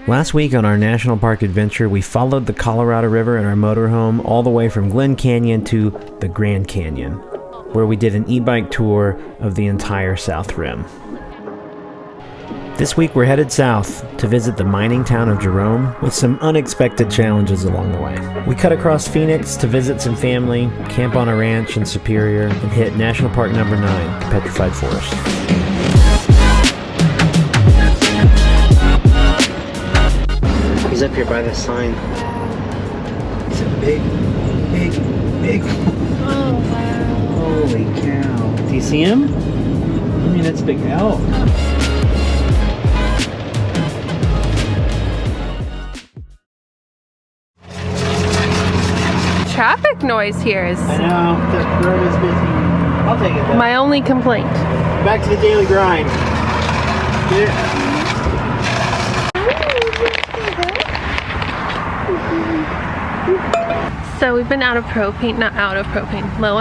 Last week on our National Park adventure, we followed the Colorado River in our motorhome all the way from Glen Canyon to the Grand Canyon, where we did an e-bike tour of the entire South Rim. This week we're headed south to visit the mining town of Jerome with some unexpected challenges along the way. We cut across Phoenix to visit some family, camp on a ranch in Superior, and hit National Park number 9, the Petrified Forest. He's up here by the sign. It's a big. Oh, wow. Holy cow. Do you see him? I mean, that's a big elk. Traffic noise here is I know, the road is busy. I'll take it though. my only complaint. Back to the daily grind. Yeah. So we've been low on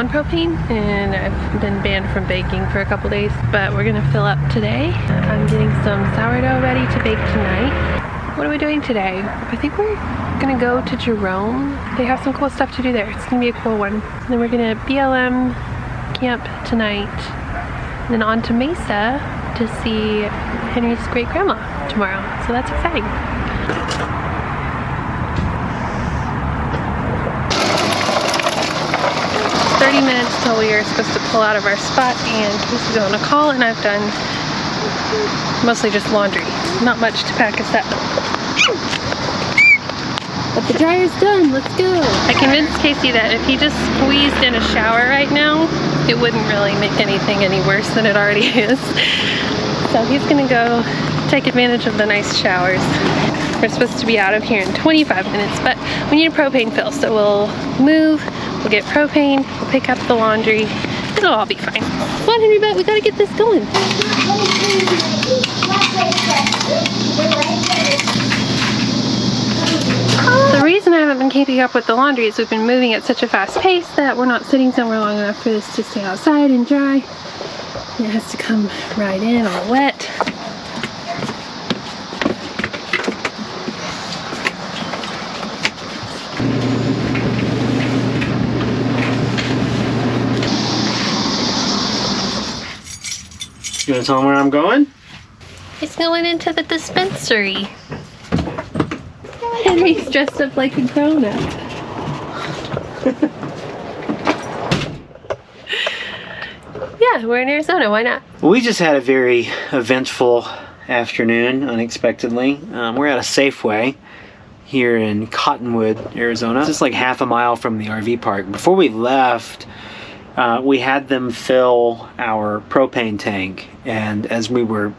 propane, and I've been banned from baking for a couple days, but we're gonna fill up today. I'm getting some sourdough ready to bake tonight. What are we doing today? I think we're gonna go to Jerome. They have some cool stuff to do there. It's gonna be a cool one. And then we're gonna BLM camp tonight, and then on to Mesa to see Henry's great grandma tomorrow. So that's exciting. Minutes till we are supposed to pull out of our spot, and Casey's on a call, and I've done mostly just laundry. Not much to pack us up. But the dryer's done, let's go. I convinced Casey that if he just squeezed in a shower right now, it wouldn't really make anything any worse than it already is. So he's gonna go take advantage of the nice showers. We're supposed to be out of here in 25 minutes, but we need a propane fill, so we'll move. We'll get propane, we'll pick up the laundry, it'll all be fine. Come on, Henry, we gotta get this going. The reason I haven't been keeping up with the laundry is we've been moving at such a fast pace that we're not sitting somewhere long enough for this to stay outside and dry. And it has to come right in all wet. You wanna tell them where I'm going? It's going into the dispensary. Henry's dressed up like a grown-up. Yeah, we're in Arizona, why not? We just had a very eventful afternoon, unexpectedly. We're at a Safeway here in Cottonwood, Arizona. Just like half a mile from the RV park. Before we left, we had them fill our propane tank, and as we were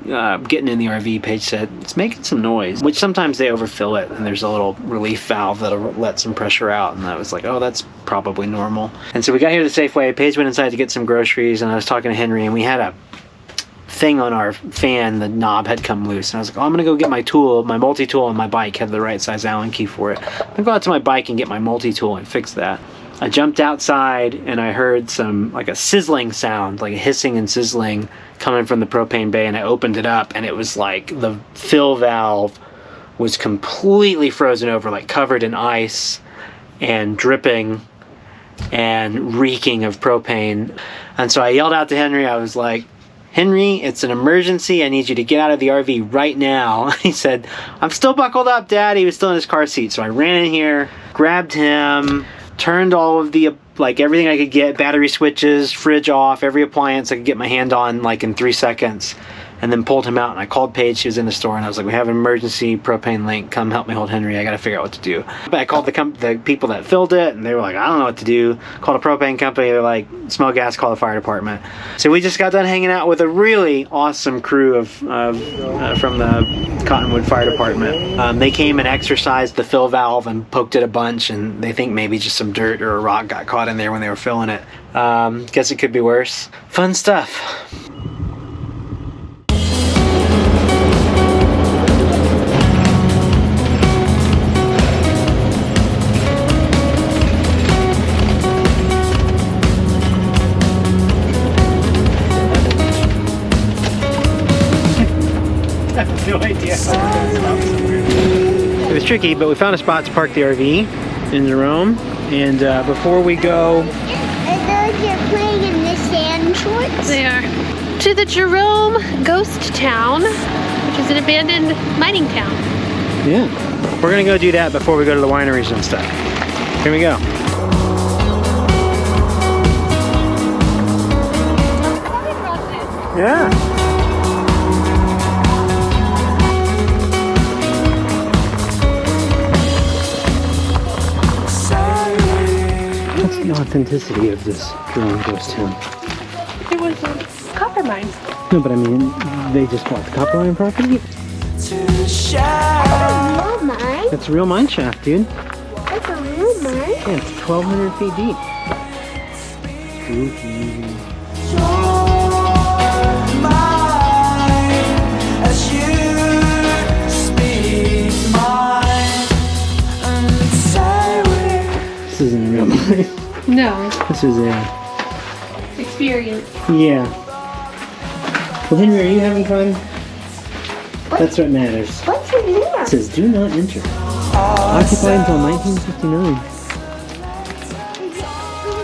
getting in the RV, Paige said, it's making some noise, which sometimes they overfill it, and there's a little relief valve that'll let some pressure out, and I was like, oh, that's probably normal. And so we got here to the Safeway. Paige went inside to get some groceries, and I was talking to Henry, and we had a thing on our fan, the knob had come loose, and I was like, oh, I'm gonna go get my tool. My multi-tool on my bike had the right size Allen key for it. I'm gonna go out to my bike and get my multi-tool and fix that. I jumped outside and I heard some, like a sizzling sound, like a hissing and sizzling coming from the propane bay, and I opened it up, and it was like the fill valve was completely frozen over, like covered in ice and dripping and reeking of propane. And so I yelled out to Henry, I was like, Henry, it's an emergency. I need you to get out of the RV right now. He said, I'm still buckled up, Dad. He was still in his car seat. So I ran in here, grabbed him, turned all of the, like everything I could get, battery switches, fridge off, every appliance I could get my hand on, like in 3 seconds, and then pulled him out. And I called Paige, she was in the store, and I was like, we have an emergency propane leak, come help me hold Henry, I gotta figure out what to do. But I called the people that filled it, and they were like, I don't know what to do. Called a propane company, they're like, smell gas, call the fire department. So we just got done hanging out with a really awesome crew from the Cottonwood Fire Department. They came and exercised the fill valve and poked it a bunch, and they think maybe just some dirt or a rock got caught in there when they were filling it. Guess it could be worse. Fun stuff. I have no idea. It was tricky, but we found a spot to park the RV in Jerome. And before we go... They're playing in the sand shorts? They are. To the Jerome ghost town, which is an abandoned mining town. Yeah. We're gonna go do that before we go to the wineries and stuff. Here we go. Yeah. What's the authenticity of this Jerome ghost town? It was a copper mine. No, but I mean, they just bought the copper mine property? That's a real mine? That's a real mine shaft, dude. That's a real mine? Yeah, it's 1,200 feet deep. Spooky. This isn't a real mine. No. This is a... Experience. Yeah. Well, Henry, are you having fun? That's what matters. What's in there? It says, do not enter. Occupied until 1959.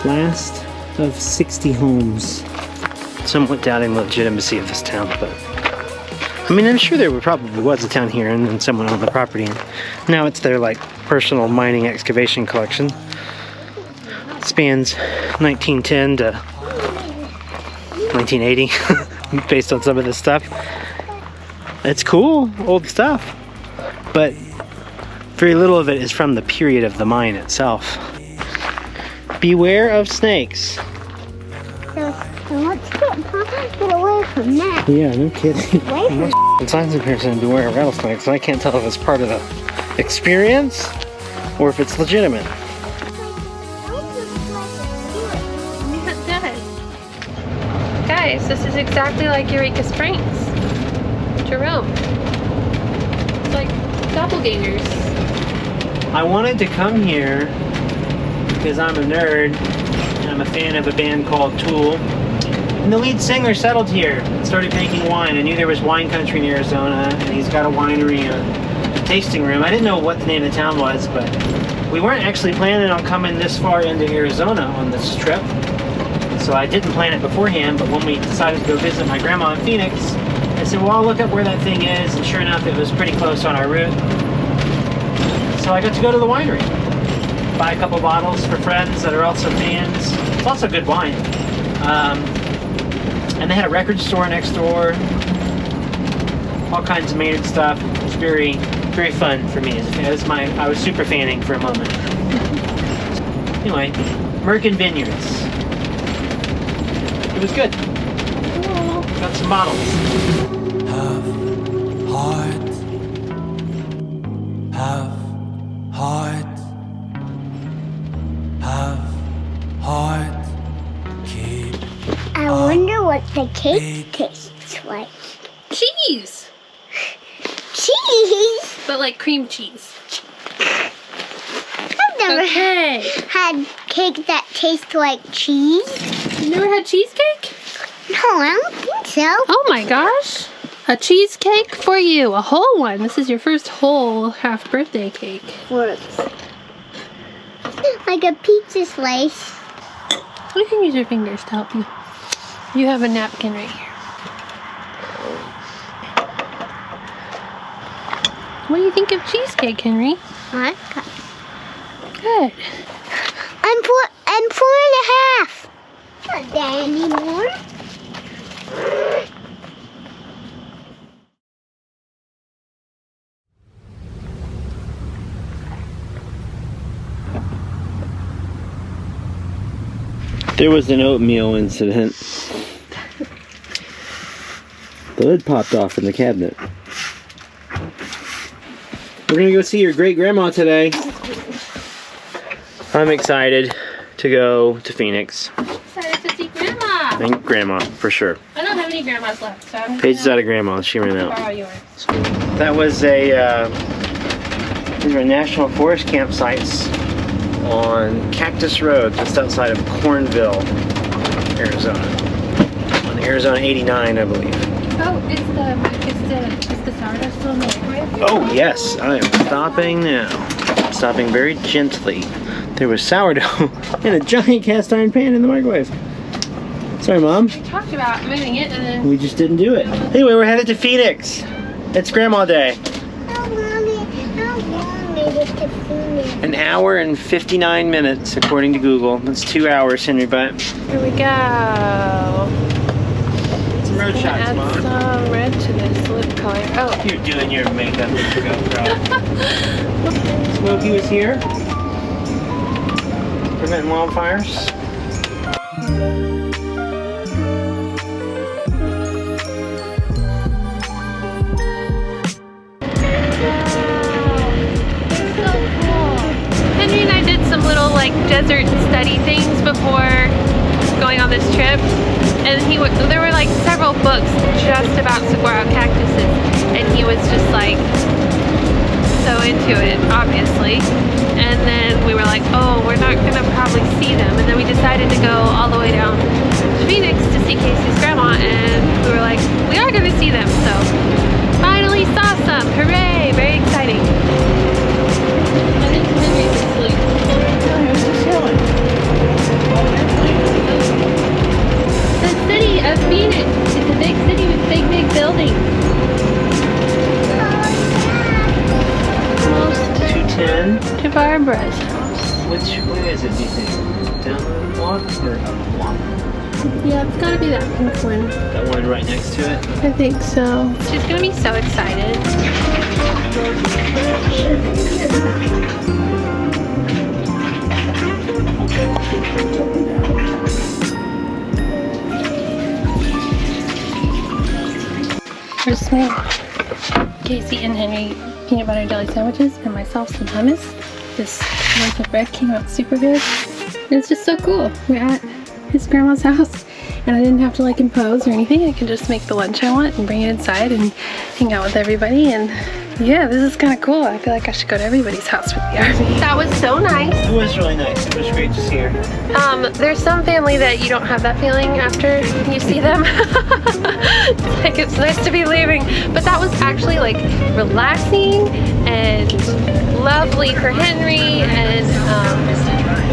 Last of 60 homes. Somewhat doubting the legitimacy of this town, but... I mean, I'm sure there probably was a town here and then someone owned the property. And now it's their, like, personal mining excavation collection. It spans 1910 to 1980, based on some of this stuff. It's cool, old stuff, but very little of it is from the period of the mine itself. Beware of snakes. So let's get away from that. Yeah, no kidding. Away from The signs up here saying beware of rattlesnakes, and I can't tell if it's part of the experience or if it's legitimate. Yeah, it does. Guys, this is exactly like Eureka Springs. Jerome. It's like doppelgangers. I wanted to come here because I'm a nerd and I'm a fan of a band called Thule. And the lead singer settled here and started making wine. I knew there was wine country in Arizona, and he's got a winery and a tasting room. I didn't know what the name of the town was, but we weren't actually planning on coming this far into Arizona on this trip. So I didn't plan it beforehand, but when we decided to go visit my grandma in Phoenix, I said, well, I'll look up where that thing is, and sure enough, it was pretty close on our route. So I got to go to the winery, buy a couple bottles for friends that are also fans. It's also good wine. And they had a record store next door, all kinds of Maynard stuff. It was very, very fun for me. I was super fanning for a moment. Anyway, Merkin Vineyards. It was good. Got some bottles. Have heart, keep. I wonder what the cake tastes like. Cheese! Cheese? But like cream cheese. I've never had cake that tastes like cheese. You never had cheesecake? No, I don't think so. Oh my gosh. A cheesecake for you. A whole one. This is your first whole half birthday cake. Like a pizza slice. You can use your fingers to help you. You have a napkin right here. What do you think of cheesecake, Henry? I Good. I'm 4.5. Not that anymore. There was an oatmeal incident. The lid popped off in the cabinet. We're gonna go see your great grandma today. I'm excited to go to Phoenix. Excited to see Grandma. And grandma, for sure. I don't have any grandmas left, so I'm Paige's out of grandma, she ran out. borrow yours. That was these are national forest campsites on Cactus Road, just outside of Cornville, Arizona. On Arizona 89, I believe. Oh, it's the the sourdough still in the microwave? Oh yes, I am stopping now. Stopping very gently. There was sourdough in a giant cast iron pan in the microwave. Sorry, Mom. We talked about moving it and then... We just didn't do it. Anyway, we're headed to Phoenix. It's Grandma Day. An hour and 59 minutes, according to Google. That's 2 hours, Henry Butt. Here we go. Some road shots, Add Mom. some red to this lip color. Oh. You're doing your makeup with your GoPro. Smokey was here. Preventing wildfires. Desert study things before going on this trip, and there were like several books just about saguaro cactuses, and he was just like so into it, obviously. And then we were like, oh, we're not gonna probably see them, and then we decided to go all the way down to Phoenix to see Casey's grandma, and we were like, we are gonna see them, so finally saw some. Hooray! Very exciting. I think Henry's asleep. The city of Phoenix. It's a big city with big buildings. Almost 210. to Barbara's house. Which way is it, do you think? Down the block or up the block? Yeah, it's gotta be that pink one. That one right next to it? I think so. She's gonna be so excited. Here's me, Casey and Henry peanut butter jelly sandwiches, and myself some hummus. This loaf of bread came out super good. And it's just so cool. We're at his grandma's house, and I didn't have to like impose or anything. I can just make the lunch I want and bring it inside and hang out with everybody. And yeah, this is kind of cool. I feel like I should go to everybody's house with the RV. That was so nice. It was really nice. It was great to see her. There's some family that you don't have that feeling after you see them. It's like, it's nice to be leaving. But that was actually like relaxing and lovely for Henry, and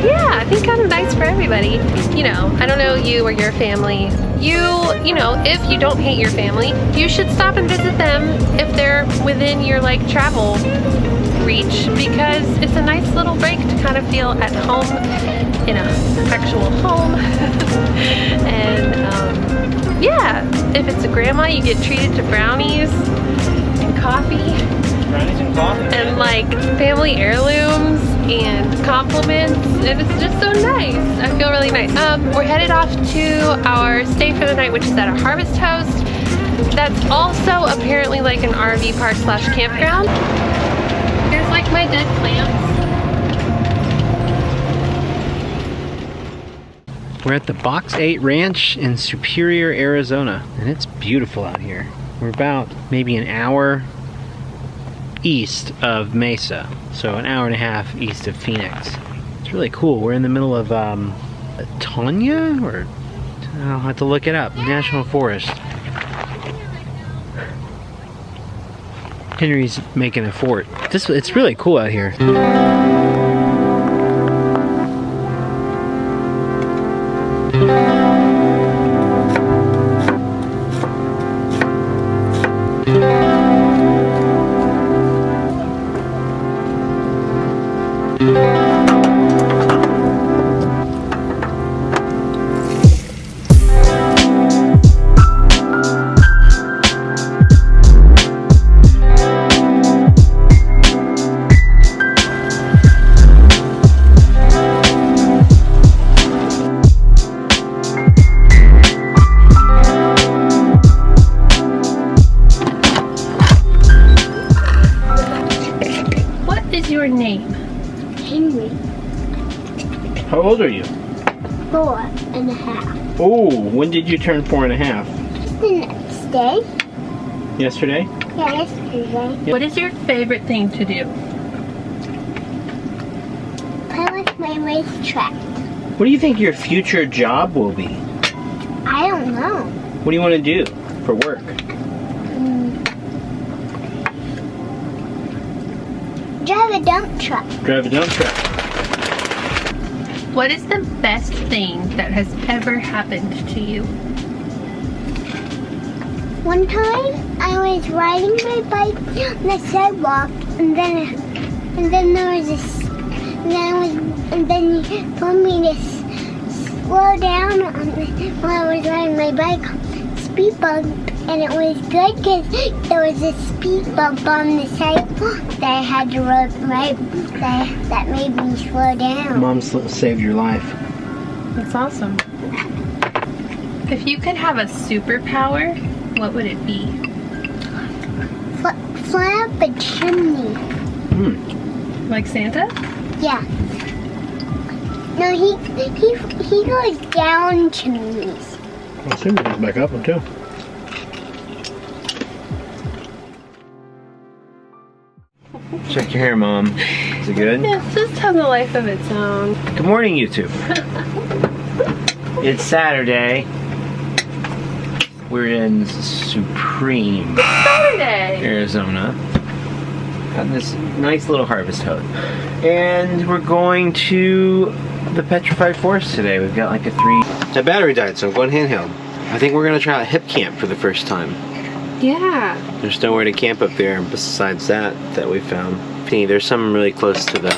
yeah, I think kind of nice for everybody. You know, I don't know you or your family. You know, if you don't hate your family, you should stop and visit them if they're within your like travel reach, because it's a nice little break to kind of feel at home in an actual home. And yeah, if it's a grandma, you get treated to brownies and coffee. Brownies and coffee. And like family heirlooms and compliments, and it's just so nice. I feel really nice. We're headed off to our stay for the night, which is at a harvest host. That's also apparently like an RV park slash campground. Here's like my dead plants. We're at the Box 8 Ranch in Superior, Arizona, and it's beautiful out here. We're about maybe an hour east of Mesa, so an hour and a half east of Phoenix. It's really cool. We're in the middle of Tanya, or I'll have to look it up. National Forest. Henry's making a fort. It's really cool out here. How old are you? 4.5. Oh, when did you turn 4.5? The next day. Yesterday? Yeah, yesterday. What is your favorite thing to do? Play with my racetrack. What do you think your future job will be? I don't know. What do you want to do for work? drive a dump truck. Drive a dump truck. What is the best thing that has ever happened to you? One time I was riding my bike on the sidewalk, and then there was this, and then he told me to slow down while I was riding my bike. Speed bump, and it was good because there was a speed bump on the sidewalk that I had to ride right that made me slow down. Mom saved your life. That's awesome. If you could have a superpower, what would it be? Fly up a chimney. Like Santa? Yeah. No, he goes down chimneys. Well, soon goes back up one too. Check your hair, Mom. Is it good? Yes, this has a life of its own. Good morning, YouTube. It's Saturday. We're in Supreme, Saturday! Arizona. Got this nice little harvest hose. And we're going to the Petrified Forest today. We've got like a 3. My battery died, so I'm going handheld. I think we're gonna try a hip camp for the first time. Yeah. There's nowhere to camp up there besides that we found. There's some really close to the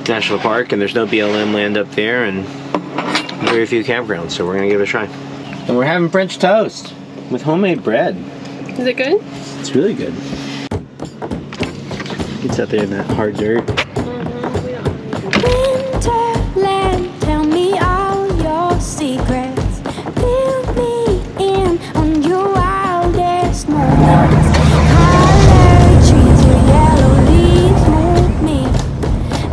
national park, and there's no BLM land up there, and very few campgrounds, so we're gonna give it a try. And we're having French toast with homemade bread. Is it good? It's really good. It's out there in that hard dirt. Winterland, tell me all your secrets. Fill me in on your wildest moments. Colored trees, your yellow leaves move me.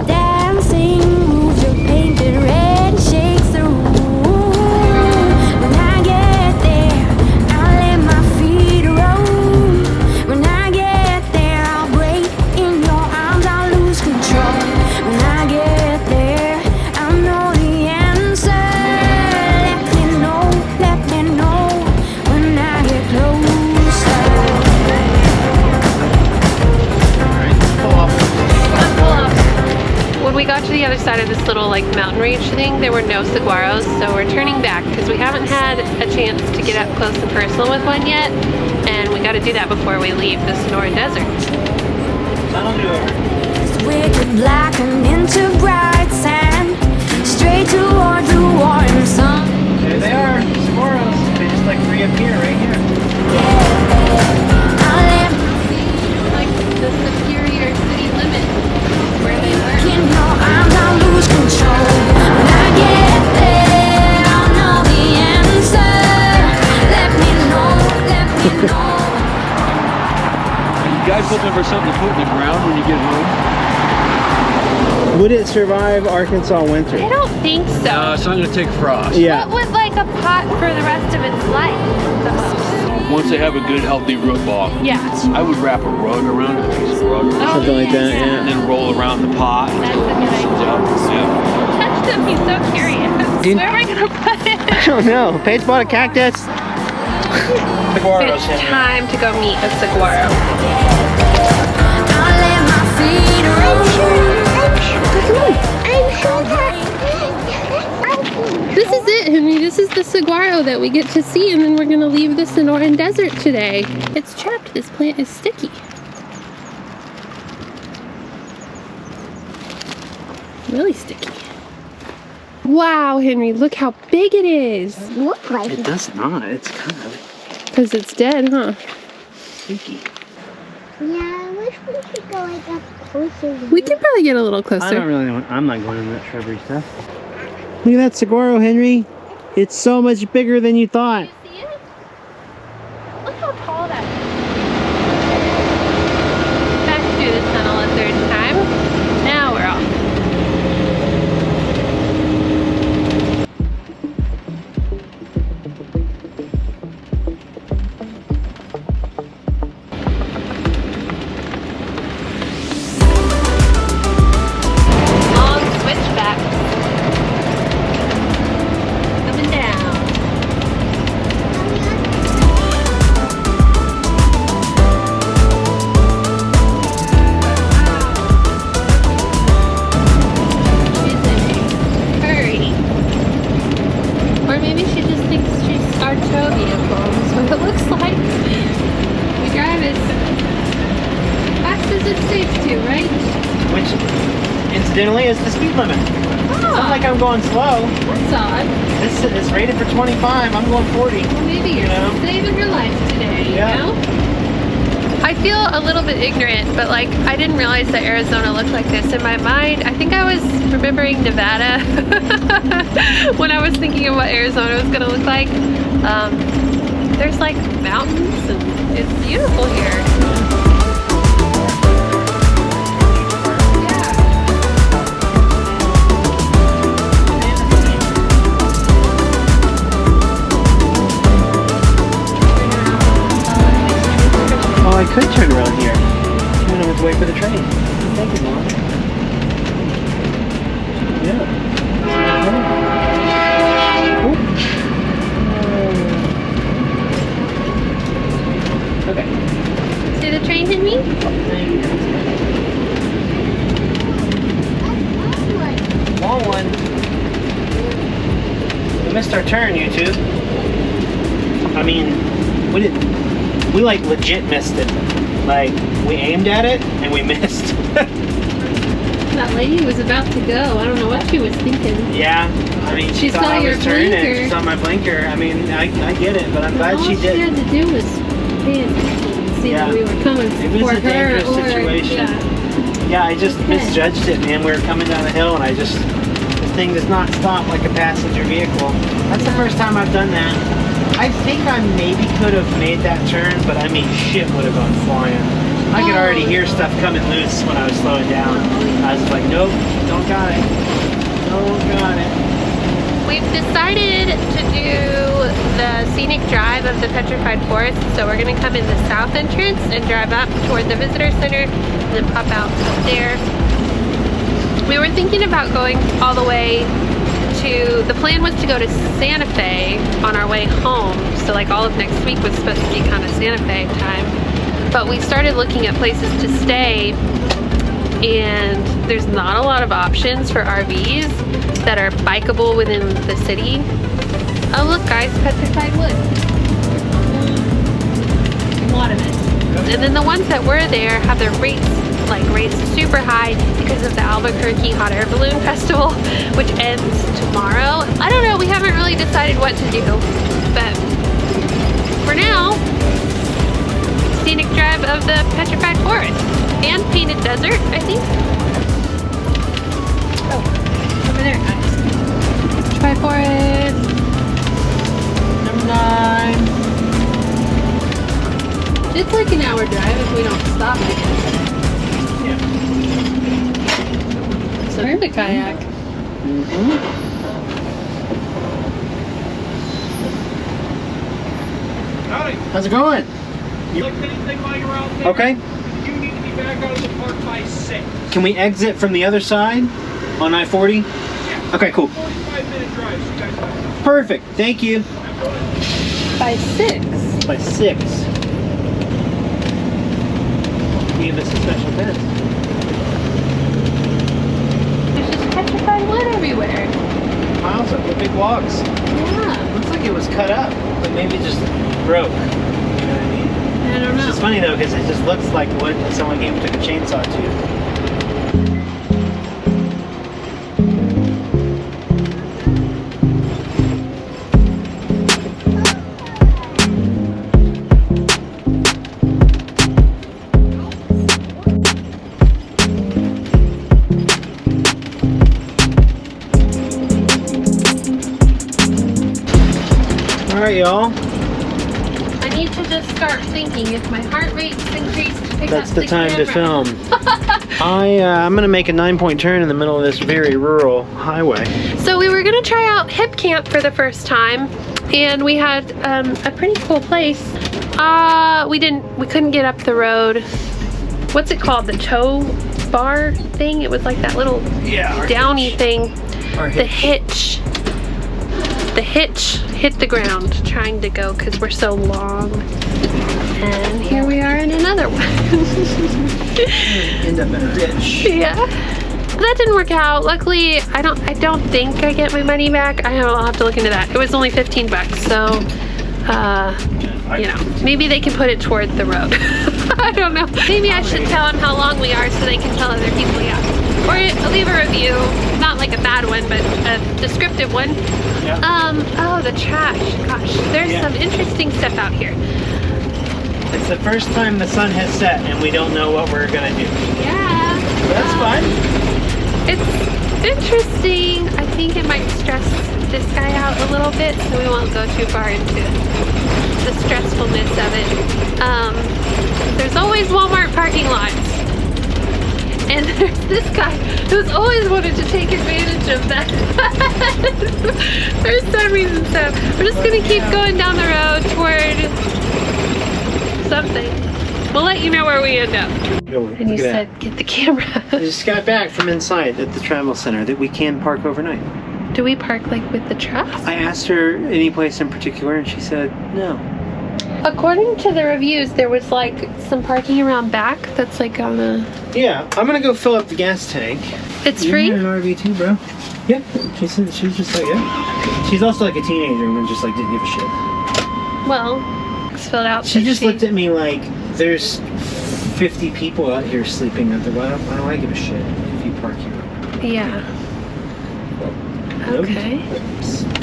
Dancing moves, your painted red shakes the room. When I get there, I'll let my feet roll. When I get there, I'll break in your arms, I'll lose control. When I get there, I'll know the answer. Let me know when I get closer. When we got to the other side of this little like mountain range thing, there were no saguaros, so we're turning back because we haven't had a chance to get up close and personal with one yet, and we got to do that before we leave the Sonoran Desert. It's wicked black and into bright sand, straight towards the warm sun. There they are, saguaros. They just like reappear right here. I'll let Like the superior city limit where they were. in your arms, I'll lose control. When I get there, I'll know the answer. Let me know. You guys looking for something to put in the ground when you get home? Would it survive Arkansas winter? I don't think so. It's not going to take frost. Yeah. What would like a pot for the rest of its life the most? Once they have a good healthy root ball, Yeah. I would wrap a rug around it, a piece of rug, Something like that, and yeah. then roll around the pot. That's a good idea. Yeah. Touch them, he's so curious. Dude. Where are we gonna put it? I don't know. Paige bought a cactus. It's time to go meet a saguaro. I'll let my feet roll. I'm sure that. This is it, Henry. This is the saguaro that we get to see, and then we're gonna leave the Sonoran Desert today. It's trapped. This plant is sticky. Really sticky. Wow, Henry, look how big it is. Look like It does not. It's kind of Because it's dead, huh? stinky. Yeah, I wish we could go like up closer. We can probably get a little I don't closer. really want. I'm not going in that shrubbery stuff. Look at that saguaro, Henry. It's so much bigger than you thought. See it? Look how tall that is. Back through the tunnel a third time. Now we're off. Long switchback. Coming down. it's safe too, right? which incidentally is the speed limit. It's not like I'm going slow. That's odd. This is rated for 25. I'm going 40. Well, maybe you're saving your life today, you know? I feel a little bit ignorant, but like I didn't realize that Arizona looked like this. In my mind, I think I was remembering Nevada when I was thinking of what Arizona was gonna look like. There's like mountains and it's beautiful here. Oh, I could turn around here. I don't have to wait for the train. Thank you, Mom. Yeah. Okay. See the train hit me? Long one. We missed our turn, you two. I mean, we like legit missed it. Like, we aimed at it and we missed. That lady was about to go. I don't know what she was thinking. Yeah, I mean, she thought saw I your was turning. blinker. She saw my blinker. I mean, I get it, but I'm glad All she did. she had to do was pay attention and see that we were coming It was for a her dangerous or situation. Yeah, I just misjudged it, man. We were coming down the hill and the thing does not stop like a passenger vehicle. That's the first time I've done that. I think I maybe could have made that turn, but I mean, shit would have gone flying. I could already hear stuff coming loose when I was slowing down. I was like, nope, don't got it. Don't got it. We've decided to do the scenic drive of the Petrified Forest, so we're gonna come in the south entrance and drive up toward the visitor center and then pop out up there. We were thinking about going all the way to, the plan was to go to Santa Fe on our way home, so like all of next week was supposed to be kind of Santa Fe time. But we started looking at places to stay and there's not a lot of options for RVs that are bikeable within the city. Oh look guys, petrified wood. A lot of it. And then the ones that were there have their rates raised super high because of the Albuquerque Hot Air Balloon Festival, which ends tomorrow. I don't know, we haven't really decided what to do, but for now, scenic drive of the Petrified Forest and Painted Desert, I think. Oh, over there, guys. Petrified Forest. Number 9. It's like an hour drive if we don't stop, I guess. Yeah. So we're in the kayak. Howdy. How's it going? Like anything while you're out there? Okay. You need to be back out of the park by 6. Can we exit from the other side on I-40? Yeah. Okay, cool. 45-minute drive, so you guys have Perfect. Thank you. By 6. By 6. Give us a special pen. There's just petrified wood everywhere. Miles up with big logs. Yeah. Looks like it was cut up, but maybe just broke. You know what I mean? I don't know. It's funny though, because it just looks like wood that someone came and took a chainsaw to. Alright, y'all. I need to just start thinking if my heart rate's increased to pick That's up the time to camera. film. I'm gonna make a 9-point turn in the middle of this very rural highway. So we were gonna try out Hip Camp for the first time, and we had a pretty cool place. We couldn't get up the road. What's it called? The tow bar thing? It was like that little downy thing. The hitch. The hitch hit the ground trying to go because we're so long. And here we are in another one. End up in a ditch. Yeah. That didn't work out. Luckily, I don't think I get my money back. I'll have to look into that. It was only 15 bucks, so you know, maybe they can put it toward the road. I don't know. Maybe I should tell them how long we are so they can tell other people, yeah. Or leave a review, not like a bad one, but a descriptive one. Yeah. Oh, the trash. Gosh, there's some interesting stuff out here. It's the first time the sun has set and we don't know what we're gonna do. Yeah. That's fun. It's interesting. I think it might stress this guy out a little bit, so we won't go too far into the stressfulness of it. There's always Walmart parking lots. And there's this guy who's always wanted to take advantage of that. For some reason, so we're just gonna keep going down the road toward something. We'll let you know where we end up. And you said, get the camera. I just got back from inside at the travel center that we can park overnight. Do we park like with the trucks? I asked her any place in particular and she said no. According to the reviews, there was like some parking around back that's like on a... Yeah, I'm gonna go fill up the gas tank. It's free? You're in an RV too, bro. Yeah, she said, she was just like, yeah. She's also like a teenager and just like didn't give a shit. Well, it's filled out. She just looked at me like, there's 50 people out here sleeping out there. Why don't I give a shit if you park here? Yeah. Okay.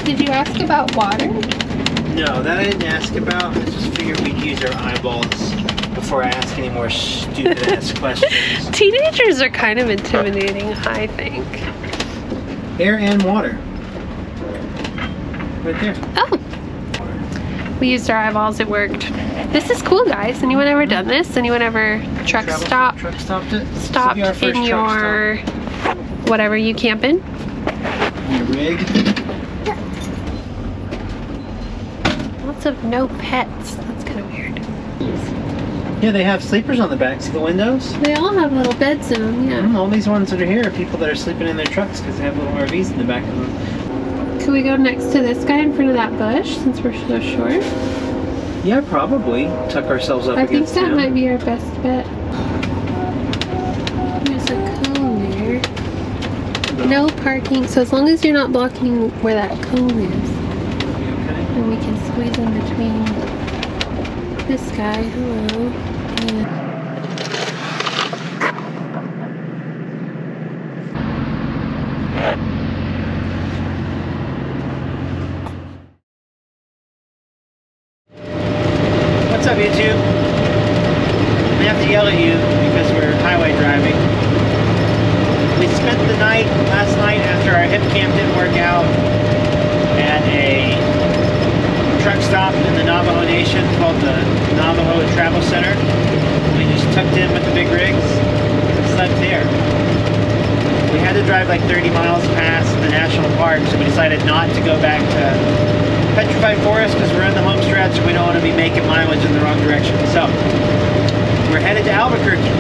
Did you ask about water? No, that I didn't ask about. I just figured we'd use our eyeballs before I ask any more stupid ass questions. Teenagers are kind of intimidating, I think. Air and water. Right there. Oh. We used our eyeballs, it worked. This is cool, guys. Anyone ever done this? Anyone ever truck stopped Stopped in your whatever you camp in? Your rig. Lots of no pets. That's kind of weird. Yeah, they have sleepers on the backs of the windows. They all have little beds in them, yeah. All these ones that are here are people that are sleeping in their trucks because they have little RVs in the back of them. Could we go next to this guy in front of that bush since we're so short? Yeah, probably. Tuck ourselves up I think against that him. might be our best bet. There's a cone there. No parking, so as long as you're not blocking where that cone is, then we can squeeze in between this guy, hello, and What's up, YouTube? I have to yell at you because we're highway driving. We spent the night last night after our hip camp didn't work out at a truck stop in the Navajo Nation called the Navajo Travel Center. We just tucked in with the big rigs and slept there. We had to drive like 30 miles past the national park, so we decided not to go back to Petrified Forest because we're in the home stretch and we don't want to be making mileage in the wrong direction. So we're headed to Albuquerque.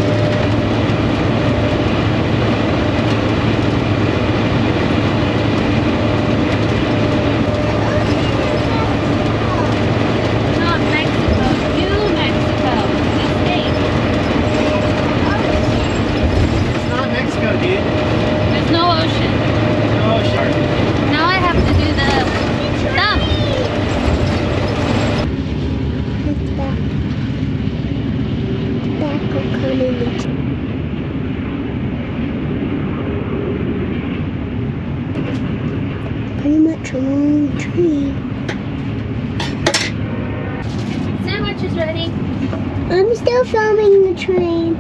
Pretty much along the tree. Sandwich is ready. I'm still filming the train.